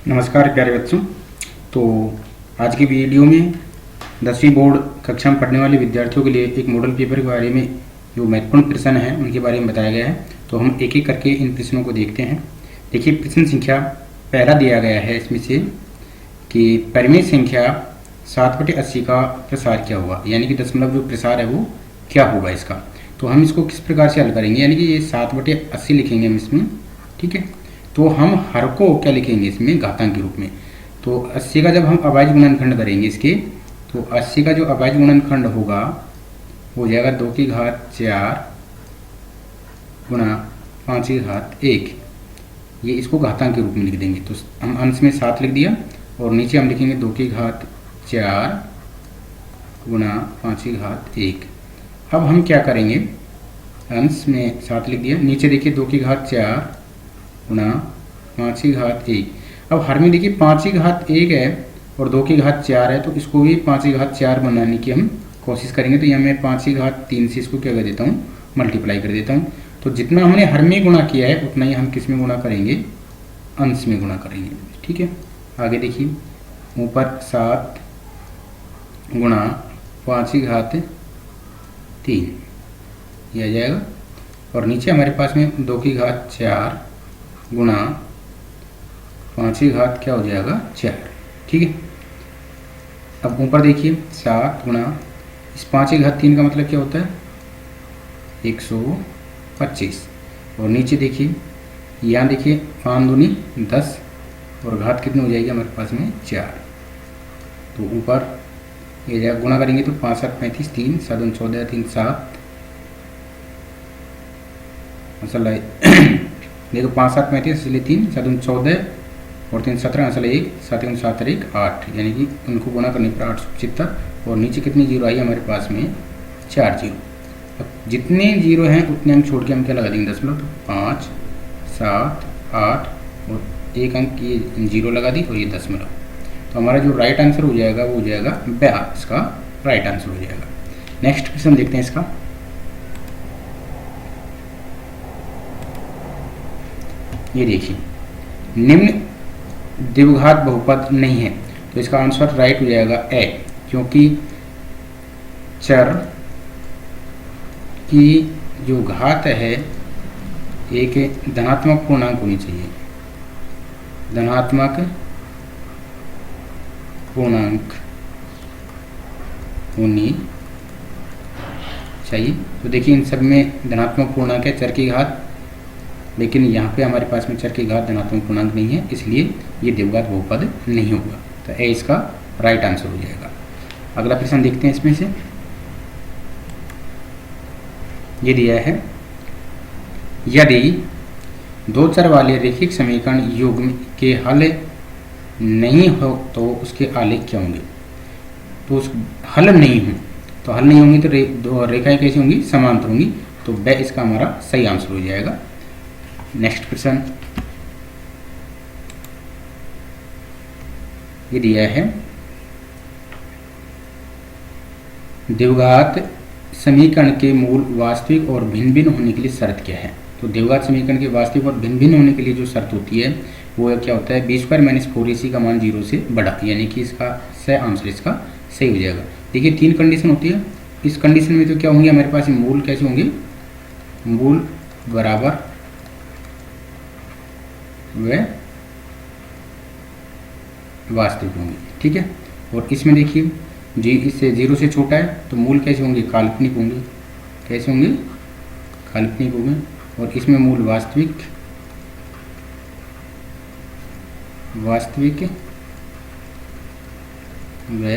नमस्कार प्यारे बच्चों। तो आज की वीडियो में 10वीं बोर्ड कक्षा में पढ़ने वाले विद्यार्थियों के लिए एक मॉडल पेपर के बारे में जो महत्वपूर्ण प्रश्न है उनके बारे में बताया गया है। तो हम एक एक करके इन प्रश्नों को देखते हैं। देखिए, प्रश्न संख्या पहला दिया गया है इसमें से कि परिमेय संख्या 7/80 का प्रसार क्या होगा, यानी कि दशमलव जो प्रसार है वो क्या होगा इसका। तो हम इसको किस प्रकार से हल करेंगे, यानी कि ये 7/80 लिखेंगे हम इसमें, ठीक है। तो हम हर को क्या लिखेंगे इसमें, घातांक के रूप में। तो 80 का जब हम अभाज्य गुणनखंड करेंगे इसके, तो 80 का जो अभाज्य गुणनखंड होगा हो जाएगा 2 की घात 4 गुणा 5 की घात 1। ये इसको घातांक के रूप में लिख देंगे। तो हम अंश में 7 लिख दिया और नीचे हम लिखेंगे 2 की घात 4 गुणा 5 की घात 1। अब हम क्या करेंगे, अंश में 7 लिख दिया, नीचे देखिए 2 की घात 4 गुणा 5 की घात 1। अब हर में देखिए 5 की घात 1 है और 2 की घात 4 है, तो इसको भी 5 की घात 4 बनाने की हम कोशिश करेंगे। तो यहाँ मैं 5 की घात 3 से इसको क्या कर देता हूँ, मल्टीप्लाई कर देता हूँ। तो जितना हमने हर में गुणा किया है उतना ही हम किस में गुणा करेंगे, अंश में गुणा करेंगे, ठीक है। आगे देखिए, ऊपर 7 गुणा 5 की घात 3 ये आ जाएगा और नीचे हमारे पास में 2 की घात 4 गुणा 5 की घात क्या हो जाएगा 4, ठीक है। अब ऊपर देखिए 7 गुणा इस 5 की घात 3 का मतलब क्या होता है 125 और नीचे देखिए यहाँ देखिए 5 दूनी 10 और घात कितनी हो जाएगी हमारे पास में 4। तो ऊपर ये जाएगा गुणा करेंगे तो 5 7 35 3 7 2 14 3 7 मसला देखो 5 7 35 इसलिए 3 7 2 14 और 3 17 असल 1 7 1 7 1 8, यानी कि उनको गुणा करने पर 875 और नीचे कितनी जीरो आई हमारे पास में 4 जीरो। अब जितने जीरो हैं उतने हम छोड़ के हम क्या लगा देंगे दशमलव। तो 5 7 8 और एक अंक ये जीरो लगा दी और ये दशमलव। तो हमारा जो राइट आंसर हो जाएगा वो हो जाएगा ब, इसका राइट आंसर हो जाएगा। नेक्स्ट क्वेश्चन देखते हैं इसका। ये देखिए, निम्न द्विघात बहुपद नहीं है, तो इसका आंसर राइट हो जाएगा ए, क्योंकि चर की जो घात है एक धनात्मक पूर्णांक होनी चाहिए, धनात्मक पूर्णांक होनी चाहिए। तो देखिए इन सब में धनात्मक पूर्णांक है चर की घात, लेकिन यहाँ पे हमारे पास में चर की घात धनात्मक पूर्णांक नहीं है, इसलिए ये द्विघात बहुपद नहीं होगा। तो ए इसका राइट आंसर हो जाएगा। अगला प्रश्न देखते हैं इसमें से। ये दिया है, यदि दो चर वाले रैखिक समीकरण युग्म के हल नहीं हो तो उसके आलेख क्या होंगे। तो उस हल नहीं हो तो हल नहीं होंगी तो दो रेखाएं कैसी होंगी, समांतर होंगी। तो ब इसका हमारा सही आंसर हो जाएगा। नेक्स्ट क्वेश्चन ये दिया है, द्विघात समीकरण के मूल वास्तविक और भिन्न भिन्न होने के लिए शर्त क्या है। तो द्विघात समीकरण के वास्तविक और भिन्न भिन्न होने के लिए जो शर्त होती है वो क्या होता है, b² - 4ac का मान 0 से बड़ा, यानी कि इसका सही आंसर इसका सही हो जाएगा। देखिए 3 कंडीशन होती है, इस कंडीशन में तो क्या होंगे हमारे पास मूल कैसे होंगे, मूल बराबर वे वास्तविक होंगे, ठीक है। और इसमें देखिए जी इससे 0 से छोटा है तो मूल कैसे होंगे, काल्पनिक होंगे, कैसे होंगे, काल्पनिक होंगे। और इसमें मूल वास्तविक वे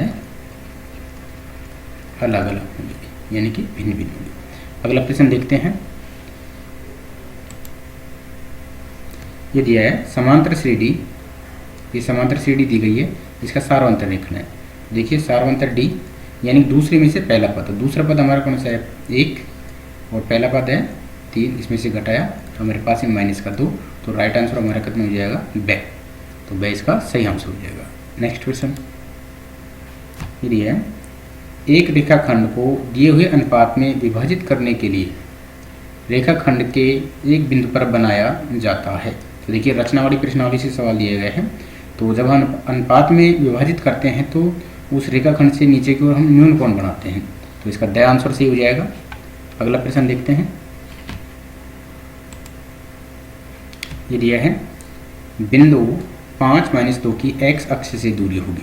अलग अलग होंगे, यानी कि भिन्न भिन्न होंगे। अगला प्रश्न देखते हैं। ये दिया है, समांतर श्रेणी, ये समांतर श्रेणी दी गई है, इसका सार्वंतर लिखना है। देखिए सार्वंतर डी, यानी दूसरे में से पहला पद, दूसरा पद हमारा कौन सा है 1 और पहला पद है 3, इसमें से घटाया तो हमारे पास है -2, तो राइट आंसर हमारा कितना हो जाएगा ब। तो ब इसका सही आंसर हो जाएगा। नेक्स्ट क्वेश्चन ये दिया है, एक रेखाखंड को दिए हुए अनुपात में विभाजित करने के लिए रेखाखंड के एक बिंदु पर बनाया जाता है। तो देखिए रचनावली प्रश्नावली से सवाल दिए गए हैं। तो जब हम अनुपात में विभाजित करते हैं तो उस रेखाखंड से नीचे की ओर हम न्यून कोण बनाते हैं, तो इसका द आंसर सही हो जाएगा। अगला प्रश्न देखते हैं। ये दिया है बिंदु 5-2 की x अक्ष से दूरी होगी।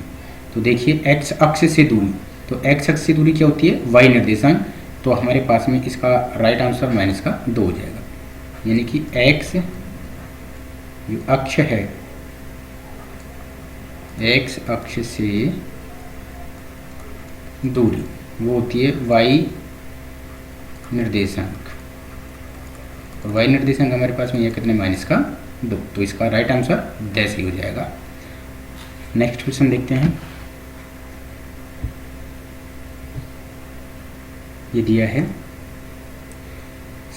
तो देखिए x अक्ष से दूरी, तो x अक्ष से दूरी क्या होती है? y निर्देशांक। तो हमारे पास में इसका राइट आंसर माइनस का 2 हो जाएगा, यानी कि x जो अक्ष है, x अक्ष से दूरी वो होती है y निर्देशांक, और y निर्देशांक हमारे पास में यह कितने? माइनस का 2। तो इसका राइट आंसर दैस ही हो जाएगा। नेक्स्ट क्वेश्चन देखते हैं। ये दिया है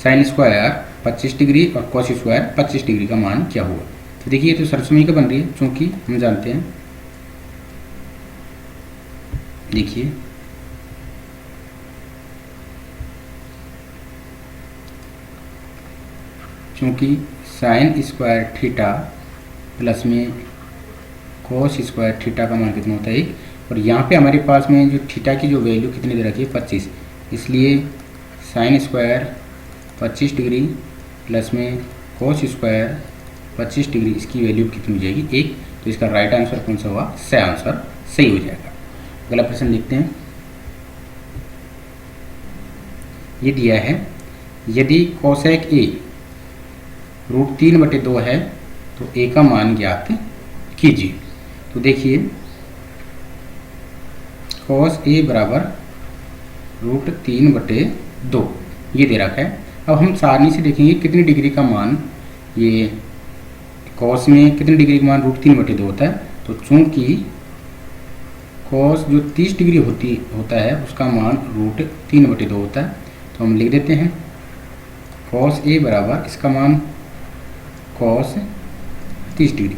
साइन स्क्वायर 25 डिग्री और कॉस स्क्वायर 25 डिग्री का मान क्या हुआ। तो देखिए ये तो सरसमीका बन रही है, क्योंकि हम जानते हैं, देखिए क्योंकि साइन स्क्वायर थीटा प्लस में कॉस स्क्वायर थीटा का मान कितना होता है 1, और यहाँ पे हमारे पास में जो थीटा की जो वैल्यू कितनी दे रखी है 25, इसलिए साइन स्क्वायर 25 डिग्री प्लस में कॉस स्क्वायर 25 डिग्री, इसकी वैल्यू कितनी हो जाएगी? 1। तो इसका राइट आंसर कौन सा हुआ? स आंसर सही हो जाएगा। अगला प्रश्न देखते हैं। ये दिया है यदि कोसेक ए √3/2 है तो ए का मान ज्ञात कीजिए। तो देखिए कॉस ए बराबर √3/2 ये दे रखा है। अब हम सारणी से देखेंगे कितनी डिग्री का मान, ये कॉस में कितनी डिग्री का मान √3/2 होता है। तो चूंकि कॉस जो 30 डिग्री होता है उसका मान √3/2 होता है, तो हम लिख देते हैं कॉस ए बराबर इसका मान कॉस 30 डिग्री,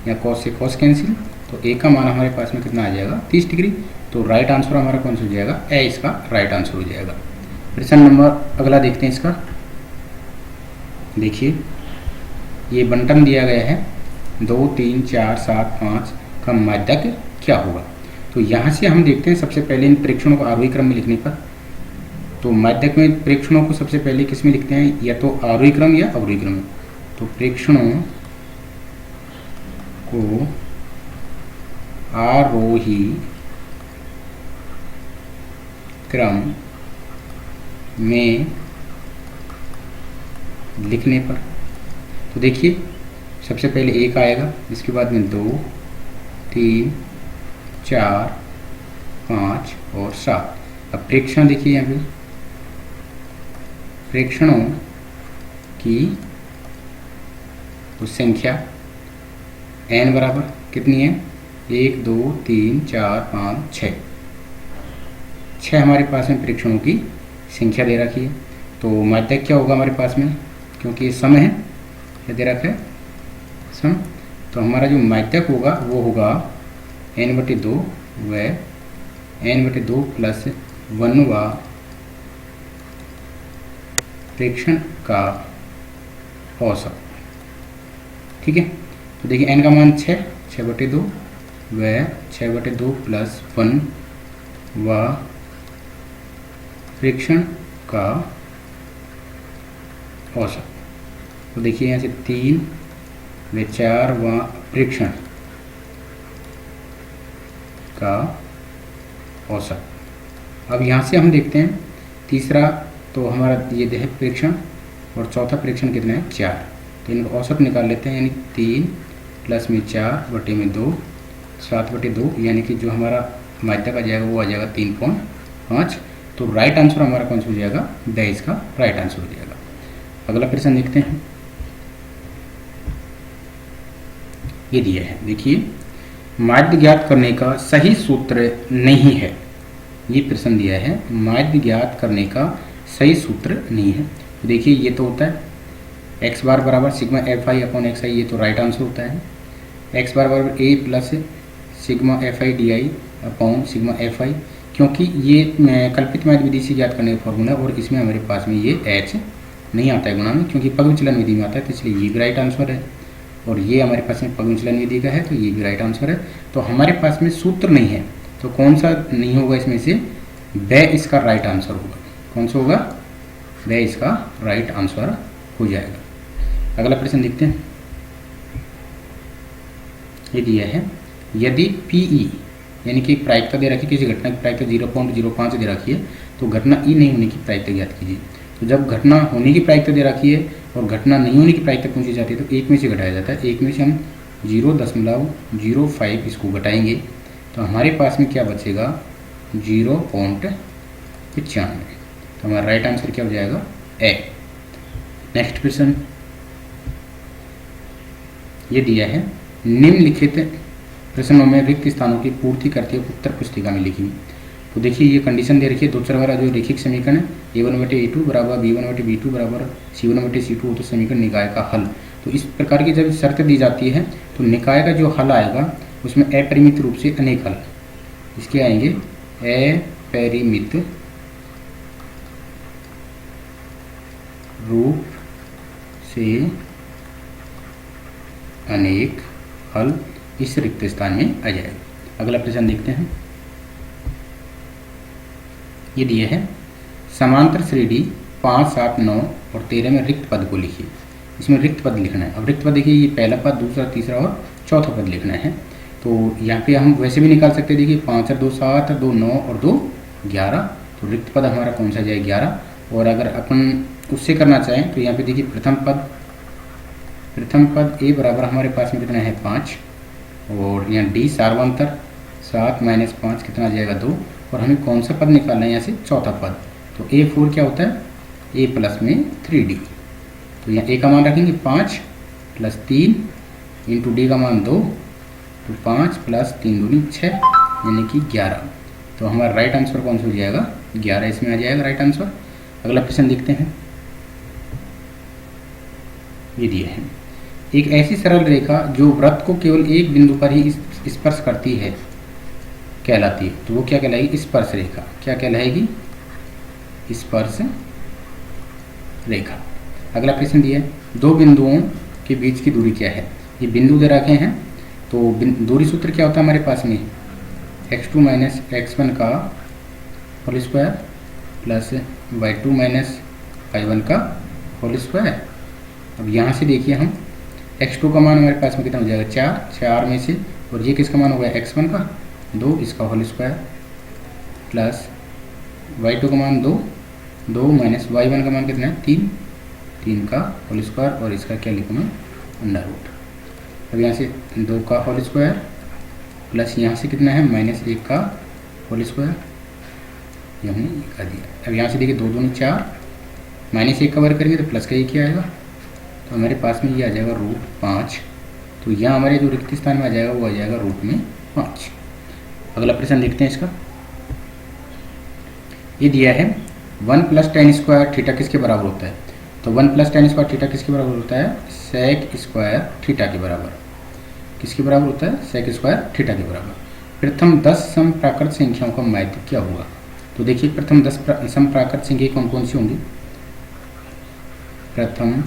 या कॉस से कॉस कैंसिल, तो ए का मान हमारे पास में कितना आ जाएगा? 30 डिग्री। तो राइट आंसर हमारा कौन सा हो जाएगा? ए इसका राइट आंसर हो जाएगा। प्रश्न नंबर अगला देखते हैं इसका। देखिए ये बंटन दिया गया है 2, 3, 4, 7, 5 का माध्यक क्या होगा। तो यहाँ से हम देखते हैं सबसे पहले इन प्रेक्षणों को आरोही क्रम में लिखने पर, तो माध्यक में प्रेक्षणों को सबसे पहले किस में लिखते हैं? या तो आरोही क्रम या अवरोही क्रम में। तो प्रेक्षणों को आरोही क्रम में लिखने पर, तो देखिए सबसे पहले 1 आएगा, इसके बाद में 2, 3, 4, 5 और 7। अब प्रेक्षण देखिए यहाँ पे प्रेक्षणों की तो संख्या n बराबर कितनी है? 1, 2, 3, 4, 5, 6 हमारे पास में प्रेक्षणों की संख्या दे रखी है। तो माध्यक क्या होगा हमारे पास में, क्योंकि सम है, क्या दे रखा है? सम। तो हमारा जो माध्यक होगा वो होगा n/2 व n/2 प्लस 1वां प्रेक्षण का औसत। ठीक है, तो देखिए n का मान 6/2 व 6/2 प्लस 1वां प्रेक्षण का औसत। तो देखिए यहाँ से 3 व 4वां प्रेक्षण का औसत। अब यहाँ से हम देखते हैं तीसरा, तो हमारा ये है प्रेक्षण, और चौथा प्रेक्षण कितना है? 4। तो इनका औसत निकाल लेते हैं, यानी 3 प्लस में 4/2 7/2, यानी कि जो हमारा माध्यक आ जाएगा वो आ जाएगा 3.5। तो राइट आंसर हमारा कौन सा हो जाएगा? द इसका राइट आंसर हो जाएगा। अगला प्रश्न देखते हैं। ये दिया है, देखिए माध्य ज्ञात करने का सही सूत्र नहीं है। ये प्रश्न दिया है माध्य ज्ञात करने का सही सूत्र नहीं है। तो देखिए ये तो होता है x बार बराबर सिग्मा fi/xi, ये तो राइट आंसर होता है। x बार बराबर a प्लस सिग्मा fi/di/सिग्मा fi, क्योंकि ये कल्पित माध्य विधि से ज्ञात करने का फॉर्मूला है, और इसमें हमारे पास में ये h नहीं आता है गुणा में, क्योंकि पग विचलन विधि में आता है, तो इसलिए ये भी राइट आंसर है। और ये हमारे पास में पग विचलन विधि का है, तो ये भी राइट आंसर है। तो हमारे पास में सूत्र नहीं है, तो कौन सा नहीं होगा इसमें से? ब इसका राइट आंसर होगा। कौन सा होगा? ब इसका राइट आंसर हो जाएगा। अगला प्रश्न देखते हैं। ये दिया है, यदि पीई यानी कि प्रायिकता दे रखी, किसी घटना की प्रायिकता 0.05 दे रखी है, तो घटना ई नहीं होने की प्रायिकता ज्ञात कीजिए। तो जब घटना होने की प्रायिकता दे रखी है और घटना नहीं होने की प्रायिकता पूछी जाती है, तो एक में से घटाया जाता है। एक में से हम 0.05 इसको घटाएंगे, तो हमारे पास में क्या बचेगा? 0.95। तो हमारा राइट आंसर क्या हो जाएगा? ए। नेक्स्ट प्रश्न ये दिया है, निम्नलिखित प्रश्नों में रिक्त स्थानों की पूर्ति करते हुए उत्तर पुस्तिका में लिखी। तो देखिए ये कंडीशन दे रखी है, दो चर वाला जो रेखिक समीकरण है, a1/a2 बराबर b1/b2 बराबर c1/c2 हो तो समीकरण निकाय का हल। तो इस प्रकार की जब शर्त दी जाती है तो निकाय का जो हल आएगा उसमें अपरिमित रूप से अनेक हल इसके आएंगे। अपरिमित रूप से अनेक हल इस रिक्त स्थान में आ जाएगा। अगला प्रश्न देखते हैं। ये दिए है, समांतर श्रेणी 5, 7, 9 और 13 में रिक्त पद को लिखिए। इसमें रिक्त पद लिखना है। अब रिक्त पद देखिए, ये पहला पद, दूसरा, तीसरा और चौथा पद लिखना है। तो यहाँ पे हम वैसे भी निकाल सकते हैं। देखिए 5 और 2 7, 2 9 और 2 11। तो रिक्त पद हमारा कौन सा जाए? 11। और अगर अपन उससे करना चाहें तो यहाँ पे देखिए प्रथम पद ए बराबर हमारे पास में कितना है? 5। और यहाँ डी सार्वंतर 7 - 5 कितना आ जाएगा? 2। और हमें कौन सा पद निकालना है यहाँ से? चौथा पद। तो A4 क्या होता है? A प्लस में 3D। तो यहाँ A का मान रखेंगे 5 + 3 इंटू D का मान 2, तो 5 + 3 दूनी 6 यानी कि 11। तो हमारा राइट आंसर कौन सा हो जाएगा? 11 इसमें आ जाएगा राइट आंसर। अगला प्रश्न देखते हैं। ये दिया है, एक ऐसी सरल रेखा जो वृत्त को केवल एक बिंदु पर ही स्पर्श करती है कहलाती है। तो वो क्या कहलाएगी? स्पर्श रेखा। क्या कहलाएगी? स्पर्श रेखा। अगला प्रश्न दिया है, दो बिंदुओं के बीच की दूरी क्या है? ये बिंदु दे रखे हैं, तो दूरी सूत्र क्या होता है हमारे पास में? x2 - x1 का whole square plus y2 - y1 का होल स्क्वायर। अब यहाँ से देखिए हम x2 का मान हमारे पास में कितना हो जाएगा? 4 में से, और ये किसका मान होगा? x1 का 2 इसका होल स्क्वायर प्लस y2 का मान 2 माइनस y1 का मान कितना है? 3 का होल स्क्वायर, और इसका क्या लिखूँ मैं? Under root. अब यहाँ से 2 का होल स्क्वायर प्लस यहाँ से कितना है? -1 का होल स्क्वायर, ये हमने लिखा दिया। अब यहाँ से देखिए 2 दूनी 4, -1 का वर्ग करेंगे तो प्लस का 1 ही आएगा। तो हमारे पास में ये आ जाएगा √5। तो यहाँ हमारे जो रिक्त स्थान में आ जाएगा वो आ जाएगा √5। अगला प्रश्न देखते हैं इसका। ये दिया है 1 + tan² थीटा किसके बराबर होता है? तो 1 + tan² थीटा किसके बराबर होता है? sec² थीटा के बराबर। किसके बराबर होता है? sec² थीटा के बराबर। प्रथम 10 समप्राकृत संख्याओं का माध्य क्या हुआ? तो देखिए प्रथम 10 समप्राकृत संख्या कौन कौन सी होंगी? प्रथम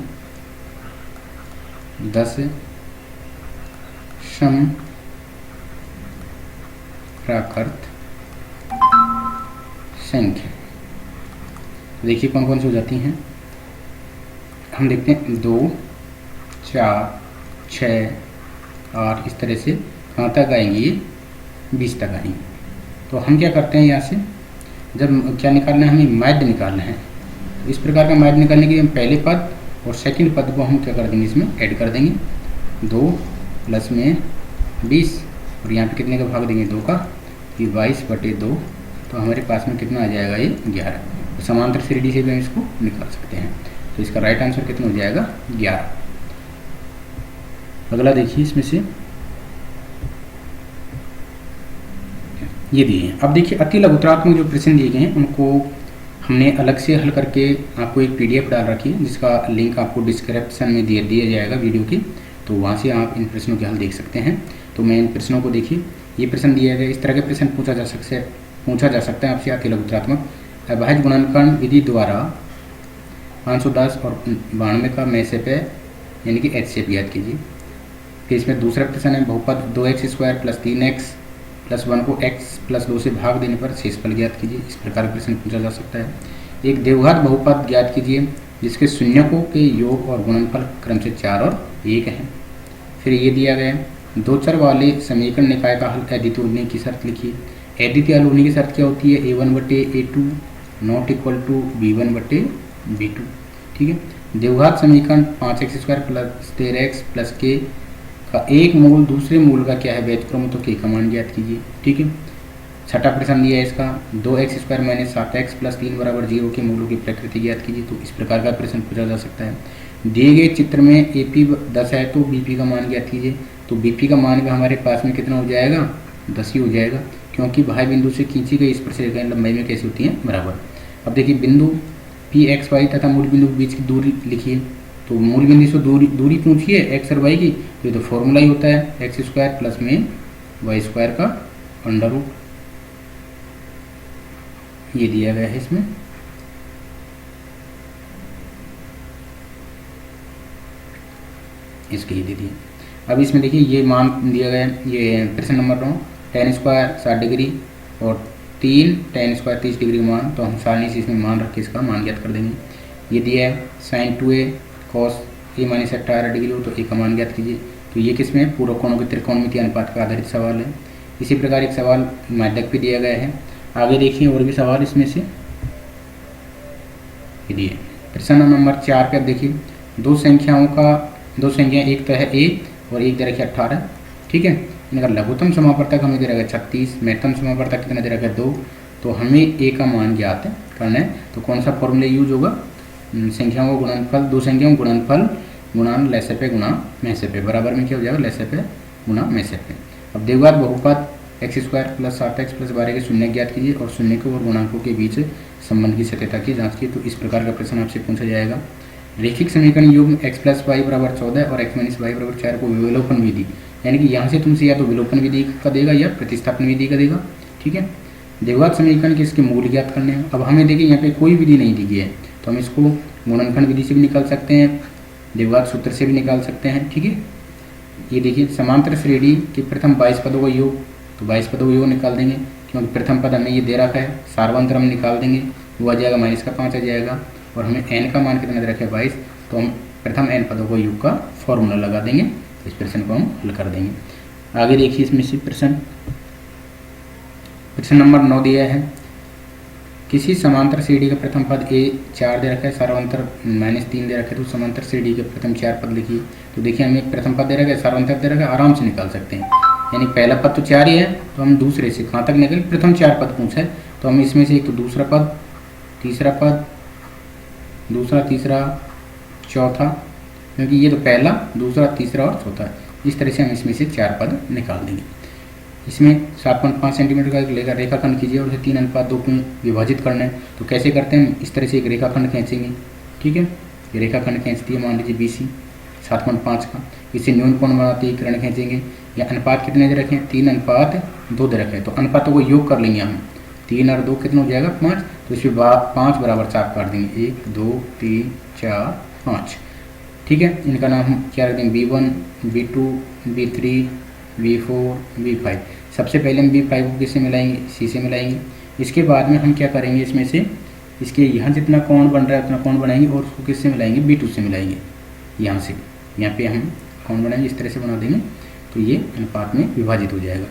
10 समप्राकृत संख्या देखिए कौन कौन सी हो जाती हैं। हम देखते हैं 2, 4, 6, 8 इस तरह से कहाँ तक आएंगी? ये 20 तक आएंगी। तो हम क्या करते हैं, यहाँ से जब क्या निकालना है? हमें माध्य निकालना है। तो इस प्रकार का माध्य निकालने के लिए हम पहले पद और सेकंड पद को हम क्या कर देंगे? इसमें ऐड कर देंगे। 2 + में 20 और यहाँ पे कितने का भाग देंगे? 2 का, ये 22/2। तो हमारे पास में कितना आ जाएगा? ये 11। तो समांतर श्रेणी से भी हम इसको निकाल सकते हैं। तो इसका राइट आंसर कितना हो जाएगा? 11। अगला देखिए, इसमें से ये दिए हैं। अब देखिए अति लघुतरात्मक जो प्रश्न दिए गए हैं उनको हमने अलग से हल करके आपको एक PDF डाल रखी है, जिसका लिंक आपको डिस्क्रिप्शन में दिया जाएगा वीडियो की। तो वहाँ से आप इन प्रश्नों के हल देख सकते हैं। तो मैं इन प्रश्नों को देखिए, ये प्रश्न दिया गया, इस तरह के प्रश्न पूछा जा सकता है आपसे। अति लघुतरात्मक अभाज्य गुणनखंड विधि द्वारा 510 और 92 का में से पे यानी कि HCF याद कीजिए। फिर इसमें दूसरा प्रश्न है बहुपद 2x² प्लस 3x प्लस 1 को x प्लस 2 से भाग देने पर शेषफल ज्ञात कीजिए। इस प्रकार का प्रश्न पूछा जा सकता है। एक द्विघात बहुपद ज्ञात कीजिए जिसके शून्यकों के योग और गुणनफल क्रम से 4 और 1 हैं। फिर ये दिया गया है दो चर वाले समीकरण निकाय का हल अद्वितीय होने की शर्त लिखिए। अद्वितीय हल होने की शर्त क्या होती है? a1/a2 not equal to b1/b2। ठीक है। द्विघात समीकरण 5x² plus 13x plus k का एक मूल दूसरे मूल का क्या है? व्युत्क्रम, तो k का मान ज्ञात कीजिए। ठीक है। छठा प्रश्न दिया है इसका 2x² माइनस 7x प्लस 3 बराबर 0 के मूलों की प्रकृति ज्ञात कीजिए। तो इस प्रकार का प्रश्न पूछा जा सकता है। दिए गए चित्र में AP 10 है तो BP का मान ज्ञात कीजिए। तो BP का मान का हमारे पास में कितना हो जाएगा? 10 ही हो जाएगा, क्योंकि बाह्य बिंदु से खींची गई स्पर्शरेखा लंबाई में कैसी होती है? बराबर। अब देखिए बिंदु PXY तथा मूल बिंदु के बीच की दूरी लिखिए। तो मूल बिंदु से दूरी पूछिए x और y की, तो ये तो फॉर्मूला ही होता है x² प्लस में y² का अंडर रूट। ये दिया गया है इसमें। इसके ही दे दिए। अब इसमें देखिए ये मान दिया गया है, ये प्रश्न नंबर 9 tan² 60 डिग्री और 3 tan² 30 डिग्री मान, तो हम सारणी से इसमें मान रख के इसका मान ज्ञात कर देंगे। ये दिया है sin 2a cos a minus 18 degree हो तो a का मान ज्ञात कीजिए। तो ये किसमें? पूर्व कोणों के त्रिकोणमितीय अनुपात का आधारित सवाल है। इसी प्रकार एक सवाल माध्यक भी दिया गया है। आगे देखिए और भी सवाल इसमें से दिए। प्रश्न नंबर 4 पे देखिए दो संख्याएं एक तरह है a और एक तरह है 18। ठीक है। इनका लघुत्तम समापवर्तक हमें दे रखा है 36, महत्तम समापवर्तक कितना दे रखा है 2। तो हमें a का मान ज्ञात करना है। तो कौन सा फॉर्मूला यूज होगा? संख्याओं का गुणनफल, दो संख्याओं का गुणनफल गुणान लैसे पे गुणा मैसे पे बराबर में क्या हो जाएगा? लैसे पे गुणा मैसे पे। अब द्विघात बहुपद x² प्लस 7x प्लस 12 के शून्य ज्ञात कीजिए और शून्यकों और गुणांकों के बीच संबंध की सत्यता की जांच कीजिए। तो इस प्रकार का प्रश्न आपसे पूछा जाएगा। रैखिक समीकरण युग्म x प्लस y बराबर 14 और x माइनस y बराबर 4 को विलोपन विधि, यानी कि यहाँ से तुमसे या तो विलोपन विधि का देगा या प्रतिस्थापन विधि का देगा। ठीक है। द्विघात समीकरण के इसके मूल ज्ञात करने हैं। अब हमें देखिए यहाँ पे कोई विधि नहीं दी गई है, तो हम इसको गुणनखंड विधि से भी निकाल सकते हैं, द्विघात सूत्र से भी निकाल सकते हैं। ठीक है। ये देखिए समांतर श्रेणी के प्रथम 22 पदों का योग, तो 22 पदों का योग निकाल देंगे, क्योंकि प्रथम पद हमें ये दे रखा है। सारवंतर हम निकाल देंगे, वो आ जाएगा -5 आ जाएगा, और हमें n का मान कितना दे रखा है 22। तो हम प्रथम n पदों को योग का फॉर्मूला लगा देंगे, तो इस प्रश्न को हम हल कर देंगे। आगे देखिए इसमें से प्रश्न नंबर 9 दिया है किसी समांतर श्रेणी का प्रथम पद a 4 दे रखा है, सारवंतर -3 दे रखा है, तो समांतर श्रेणी के प्रथम 4 पद लिखिए। तो देखिए हमें प्रथम पद दे रखा है, सारवंतर दे रखा है, आराम से निकाल सकते हैं। यानी पहला पद तो 4 ही है, तो हम दूसरे से कहाँ तक निकल, प्रथम 4 पद पूछा है, तो हम इसमें से एक तो दूसरा पद, तीसरा पद, दूसरा, तीसरा, चौथा, क्योंकि ये तो पहला, दूसरा, तीसरा और चौथा, इस तरह से हम इसमें से 4 पद निकाल देंगे। इसमें 7.5 सेंटीमीटर का एक रेखाखंड कीजिए और उसे 3:2 में विभाजित करना है। तो कैसे करते हैं? इस तरह से एक रेखाखंड खींचेंगे। ठीक है। ये रेखाखंड खींचती है मान लीजिए BC 7.5 का, इसे न्यून कोण बनाते ही किरण खींचेंगे। या अनुपात कितने दे रखे हैं? 3:2 दे रखे हैं, तो अनुपातों को योग कर लेंगे हम। 3 और 2 कितना हो जाएगा? 5। तो इसमें 5 बराबर चाप काट देंगे, 1 2 3 4 5। ठीक है। इनका नाम हम क्या रख देंगे? B1 B2 B3 B4 B5। सबसे पहले हम B5 को किससे मिलाएंगे? C से मिलाएंगे। इसके बाद में हम क्या करेंगे, इसमें से इसके यहाँ जितना कोण बन रहा है उतना कोण बनाएंगे और उसको किससे मिलाएंगे? B2 से मिलाएंगे। यहाँ से यहाँ पे हम कोण बनाएंगे, इस तरह से बना देंगे, तो ये अनुपात में विभाजित हो जाएगा।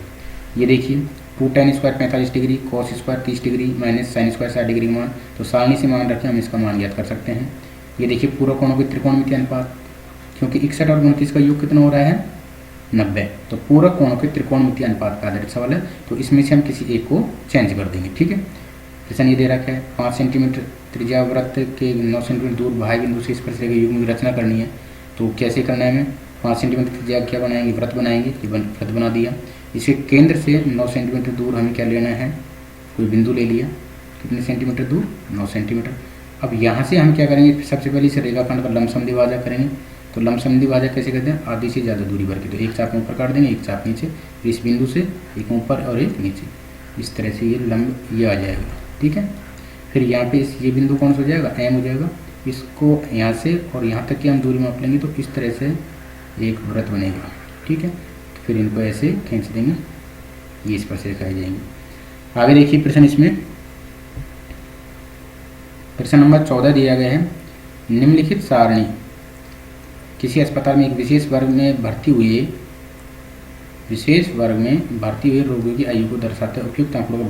ये देखिए 2 tan² 45 degree, cos² 30 degree, minus sin² 60 degree मान, तो सारणी से मान रखें हम इसका मान ज्ञात कर सकते हैं। ये देखिए पूर्व कोणों के त्रिकोणमितीय अनुपात, क्योंकि 61 और 29 का योग कितना हो रहा है? 90। तो पूरक कोणों के त्रिकोणमितीय अनुपात का आधारित सवाल है, तो इसमें से हम किसी एक को चेंज कर देंगे। ठीक है। प्रश्न ये दे रखा है 5 सेंटीमीटर त्रिज्या वृत्त के 9 सेंटीमीटर दूर बाह्य बिंदु से स्पर्शरेखा युग्म की रचना करनी है। तो कैसे करना है? हमें 5 सेंटीमीटर त्रिज्या क्या बनाएंगे? वृत्त बनाएंगे। ये वृत्त बना दिया। इसके केंद्र से 9 सेंटीमीटर दूर हमें क्या लेना है? कोई बिंदु ले लिया। कितने सेंटीमीटर दूर? 9 सेंटीमीटर। अब यहाँ से हम क्या करेंगे? सबसे पहले इस रेखाखंड का लंबसम द्विभाजक करेंगे। तो लंबसम द्विभाजक कैसे करते हैं? आधी से ज़्यादा दूरी भर के, तो एक चाप ऊपर काट देंगे, एक चाप नीचे, इस बिंदु से एक ऊपर और एक नीचे, इस तरह से ये लंब ये आ जाएगा। ठीक है। फिर यहाँ पे ये बिंदु कौन सा हो जाएगा? M हो जाएगा। इसको यहाँ से और यहाँ तक की हम दूरी माप लेंगे, तो इस तरह से एक वृत्त बनेगा। ठीक है। तो फिर इनको ऐसे खींच देंगे, ये इस पर से दिखाई जाएंगे। आगे देखिए प्रश्न, इसमें प्रश्न नंबर 14 दिया गया है, निम्नलिखित सारणी किसी अस्पताल में एक विशेष वर्ग में भर्ती हुए रोगियों की आयु को दर्शाते उपयुक्त आंकड़ों का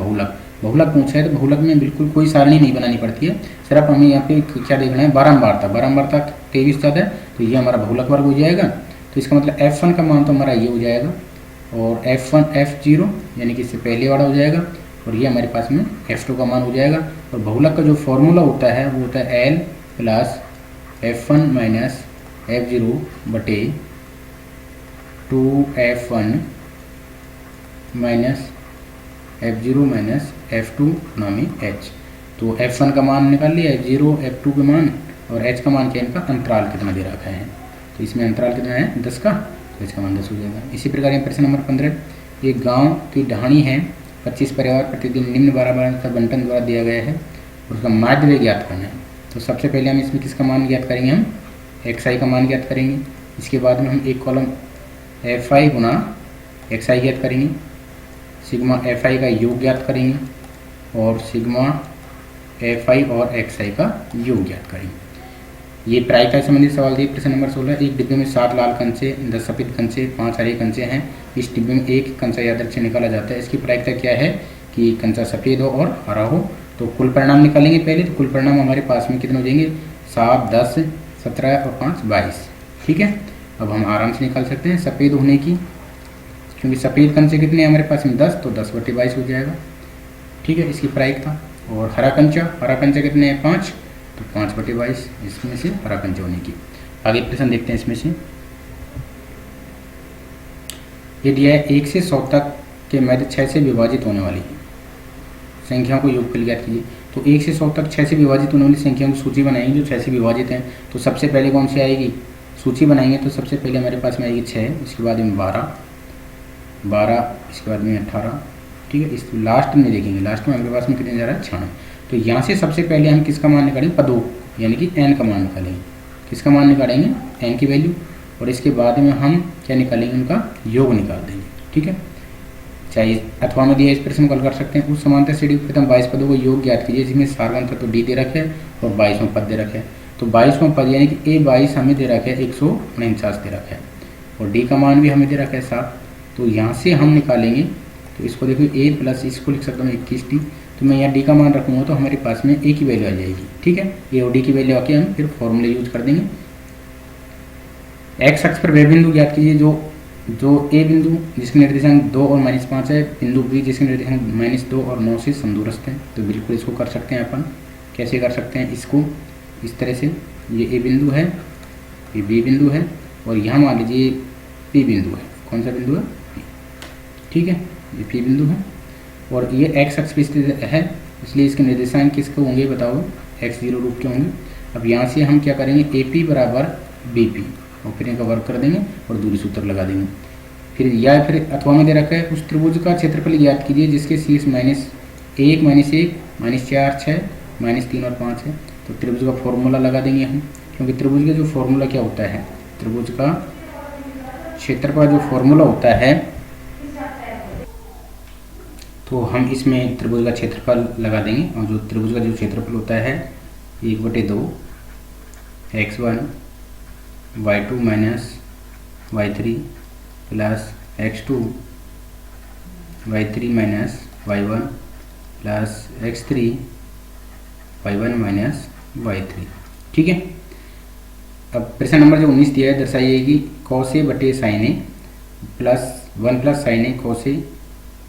बहुलक पूछा है। तो बहुलक में बिल्कुल कोई सारणी नहीं बनानी पड़ती है, सिर्फ हमें यहाँ पे क्या देखना है, बारंबारता 23 है, तो ये हमारा बहुलक वर्ग हो जाएगा। तो इसका मतलब F1 का मान तो हमारा ये हो जाएगा, और F0 यानी कि इससे पहले वाला हो जाएगा, और ये हमारे पास में F2 का मान हो जाएगा। और बहुलक का जो फॉर्मूला होता है वो होता है L plus F1 minus F0 बटे 2F1 minus F0 minus F2 नामी H। तो F1 का मान निकाल लिया, F0 F2 के मान, और H का मान क्या है, इनका अंतराल कितना दे रखा है। तो इसमें अंतराल कितना है 10 का, तो इसका मान 10 हो जाएगा। इसी प्रकार यहाँ प्रश्न नंबर 15, एक गांव की ढाणी है, 25 परिवार प्रतिदिन निम्न बारह का बंटन द्वारा दिया गया है, उसका माध्य व्यय ज्ञात करना है। तो सबसे पहले हम इसमें किसका मान ज्ञात करेंगे, हम XI का मान ज्ञात करेंगे। इसके बाद में हम एक कॉलम FI गुना XI ज्ञात करेंगे, सिग्मा FI का योग ज्ञात करेंगे, और सिग्मा FI और XI का योग ज्ञात करेंगे। ये प्रायिकता से संबंधित सवाल दिए। प्रश्न नंबर 16, एक डिब्बे में 7 लाल कंचे, 10 सफ़ेद कंचे, 5 हरे कंचे हैं। इस डिब्बे में एक कंचा यादृच्छिक से निकाला जाता है। इसकी प्रायिकता क्या है कि कंचा सफ़ेद हो और हरा हो। तो कुल परिणाम निकालेंगे पहले। तो कुल परिणाम हमारे पास में कितने हो जाएंगे, 7, 10, 17 और 5, 22। ठीक है, अब हम आराम से निकाल सकते हैं सफ़ेद होने की, क्योंकि सफ़ेद कंचे कितने हैं हमारे पास में 10, तो 10/22 हो जाएगा। ठीक है, इसकी प्रायिकता। और हरा कंचा कितने हैं 5, तो 5/22 इसमें से हरा कंचा होने की। आगे प्रश्न देखते हैं। इसमें से ये दिया है 1 से 100 तक के मध्य 6 से विभाजित होने वाली संख्याओं को योगफल ज्ञात कीजिए। तो 1 से 100 तक 6 से विभाजित होने वाली संख्याओं की सूची बनाएंगे जो 6 से विभाजित हैं। तो सबसे पहले कौन सी आएगी, सूची बनाएंगे तो सबसे पहले हमारे पास में आएगी 6, इसके बाद में 12, इसके बाद में 18। ठीक है, इस लास्ट में देखेंगे, लास्ट में हमारे पास में कितने जा रहा है 96। तो यहाँ से सबसे पहले हम किसका मान निकालेंगे, पदों यानी कि n का मान निकालेंगे। किसका मान निकालेंगे, n की वैल्यू, और इसके बाद में हम क्या निकालेंगे, उनका योग निकाल देंगे। ठीक है, चाहे अथवा में दिया इस प्रश्न को हल कर सकते हैं। उस समांतर श्रेणी प्रथम 22 पदों को योग ज्ञात कीजिए जिसमें सारगन तत्व D दे रखे है और 22वां पद दे रखे है। तो 22वां पद यानी कि A22 हमें दे रखे है 149 दे रखा है, और D का मान भी हमें दे रखा है 7। तो यहाँ से हम निकालेंगे, तो इसको देखो A प्लस इसको लिख सकता हूँ 21D। तो मैं यहाँ D का मान रखूँगा तो हमारे पास में A की वैल्यू आ जाएगी। ठीक है, A और D की वैल्यू आके हम फिर फॉर्मूले यूज कर देंगे। एक्स अक्ष पर वह बिंदु ज्ञात कीजिए जो A बिंदु जिसके निर्देशांक 2 और -5 है, बिंदु B जिसके निर्देशांक -2 और 9 से समदूरस्थ है। तो बिल्कुल इसको कर सकते हैं अपन। कैसे कर सकते हैं इसको, इस तरह से, ये A बिंदु है, ये B बिंदु है, और यहाँ मान लीजिए P बिंदु है। कौन सा बिंदु है, P। ठीक है, ये P बिंदु है, और ये एक्स अक्ष पर स्थित है, इसलिए इसके निर्देशांक किसके होंगे बताओ, x0 रूप के होंगे। अब यहाँ से हम क्या करेंगे, AP बराबर BP, और फिर इनका वर्ग कर देंगे और दूरी सूत्र लगा देंगे। फिर या फिर अथवा में दे रखा है उस त्रिभुज का क्षेत्रफल ज्ञात कीजिए जिसके शीर्ष -1, -4, 6, -3 और 5 है। तो त्रिभुज का फॉर्मूला लगा देंगे हम, क्योंकि त्रिभुज का जो फॉर्मूला क्या होता है, त्रिभुज का क्षेत्रफल का जो फॉर्मूला होता है, तो हम इसमें त्रिभुज का क्षेत्रफल लगा देंगे। और जो त्रिभुज का जो क्षेत्रफल होता है 1/2 x1 y2 minus y3 plus x2 y3 minus y1 plus x3 y1 minus y3। ठीक है, अब प्रश्न नंबर जो 19 दिया है, दर्शाइए कि cos A बटे sin A plus 1 plus sin A cos A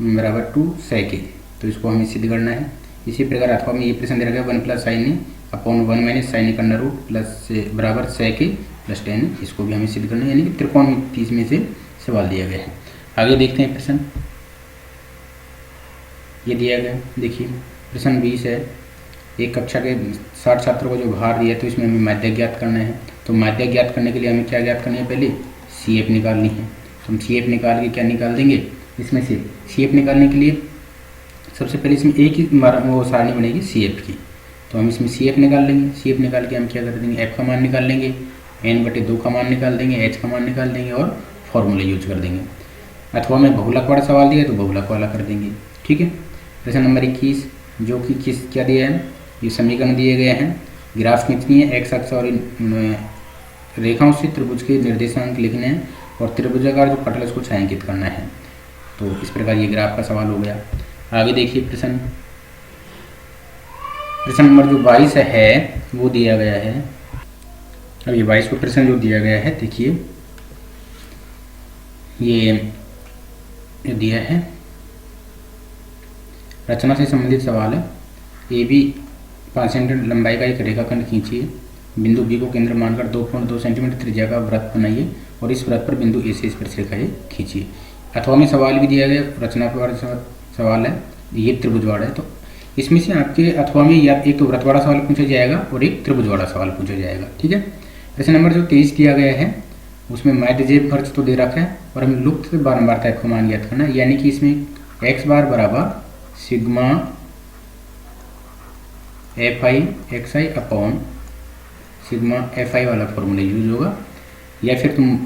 बराबर 2 sec A। तो इसको हमें सिद्ध करना है। इसी प्रकार अथवा में ये प्रश्न दे रखा है 1 plus sin A upon 1 minus sin A का अंडर रूट प्लस बराबर sec A plus tan A। इसको भी हमें सिद्ध करना है, यानी कि त्रिकोणमिति में से सवाल दिया गया है। आगे देखते हैं प्रश्न, ये दिया गया, देखिए प्रश्न 20 है। एक कक्षा के 60 छात्रों को जो भार दिया है, तो इसमें हमें माध्य ज्ञात करना है। तो माध्य ज्ञात करने के लिए हमें क्या ज्ञात करनी है, पहले CF निकालनी है। तो हम CF निकाल के क्या निकाल देंगे, इसमें से CF निकालने के लिए सबसे पहले इसमें एक ही वो सारणी बनेगी CF की। तो हम इसमें CF निकाल लेंगे। CF निकाल के हम क्या कर देंगे, F का मान निकाल लेंगे, n/2 का मान निकाल देंगे, H का मान निकाल देंगे और फॉर्मूला यूज कर देंगे। अथवा में बहुलक वाला सवाल दिया तो बहुलक वाला कर देंगे। ठीक है। प्रश्न नंबर 21 जो कि क्या दिया है, ये समीकरण दिए गए हैं, ग्राफ खींचनी है, एक्स अक्ष और रेखाओं से त्रिभुज के निर्देशांक लिखने हैं और त्रिभुजाकार जो पटल उसको छायांकित करना है। तो इस प्रकार ये ग्राफ का सवाल हो गया। आगे देखिए प्रश्न नंबर जो 22 है वो दिया गया है। अब ये 22 को प्रश्न जो दिया गया है, देखिए ये दिया है, रचना से संबंधित सवाल है। ए बी 5 सेंटीमीटर लंबाई का एक रेखाखंड खींचिए, बिंदु बी को केंद्र मानकर 2.2 सेंटीमीटर त्रिज्या का वृत्त बनाइए और इस वृत्त पर बिंदु ए से स्पर्शरेखा खींचिए। अथवा में सवाल भी दिया गया, रचना पर सवाल है, ये त्रिभुजवाड़ा है। तो इसमें से आपके अथवा में या एक तो वृत्तवाड़ा सवाल पूछा जाएगा और एक त्रिभुजवाड़ा सवाल पूछा जाएगा। ठीक है। प्रश्न नंबर जो 23 दिया गया है उसमें माध्य जेब खर्च तो दे रखा है और हमें लुप्त बारंबारता का मान ज्ञात करना, यानी कि इसमें एक्स बार बराबर sigma F I x I upon sigma F I वाला फॉर्मूला यूज होगा, या फिर तुम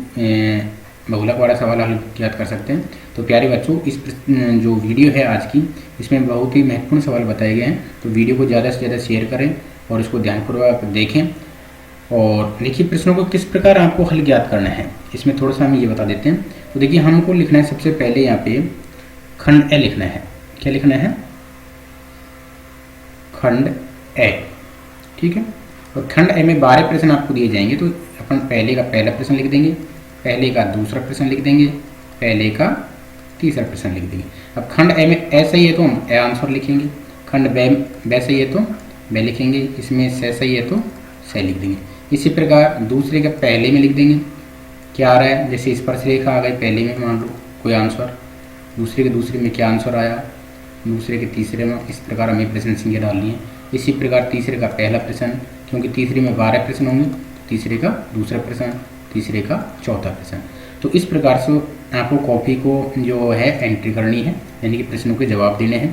बहुलक वाला सवाल हल ज्ञात कर सकते हैं। तो प्यारे बच्चों, इस जो वीडियो है आज की, इसमें बहुत ही महत्वपूर्ण सवाल बताए गए हैं। तो वीडियो को ज़्यादा से ज़्यादा शेयर करें और इसको ध्यानपूर्वक देखें और देखिए प्रश्नों को किस प्रकार आपको हल ज्ञात करना है, इसमें थोड़ा सा हम ये बता देते हैं। तो देखिए हमको लिखना है, सबसे पहले यहाँ पे खंड ए लिखना है। क्या लिखना है? खंड ए। ठीक है। और खंड ए में 12 प्रश्न आपको दिए जाएंगे। तो अपन पहले का पहला प्रश्न लिख देंगे, पहले का दूसरा प्रश्न लिख देंगे, पहले का तीसरा प्रश्न लिख देंगे। अब खंड ए में ए सही है तो हम ए आंसर लिखेंगे, खंड बे सही है तो बे लिखेंगे, इसमें से सही है तो से लिख देंगे। इसी प्रकार दूसरे का पहले में लिख देंगे, क्या आ रहा है, जैसे स्पर्श रेखा आ गई पहले में, मान लो कोई आंसर, दूसरे के दूसरे में क्या आंसर आया, दूसरे के तीसरे में, इस प्रकार हमें प्रश्न संख्या डालनी है। इसी प्रकार तीसरे का पहला प्रश्न, क्योंकि तीसरे में 12 प्रश्न होंगे, तीसरे का दूसरा प्रश्न, तीसरे का चौथा प्रश्न। तो इस प्रकार से आपको कॉपी को जो है एंट्री करनी है, यानी कि प्रश्नों के जवाब देने हैं।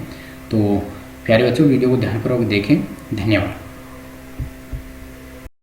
तो प्यारे बच्चों, वीडियो को ध्यानपूर्वक देखें। धन्यवाद।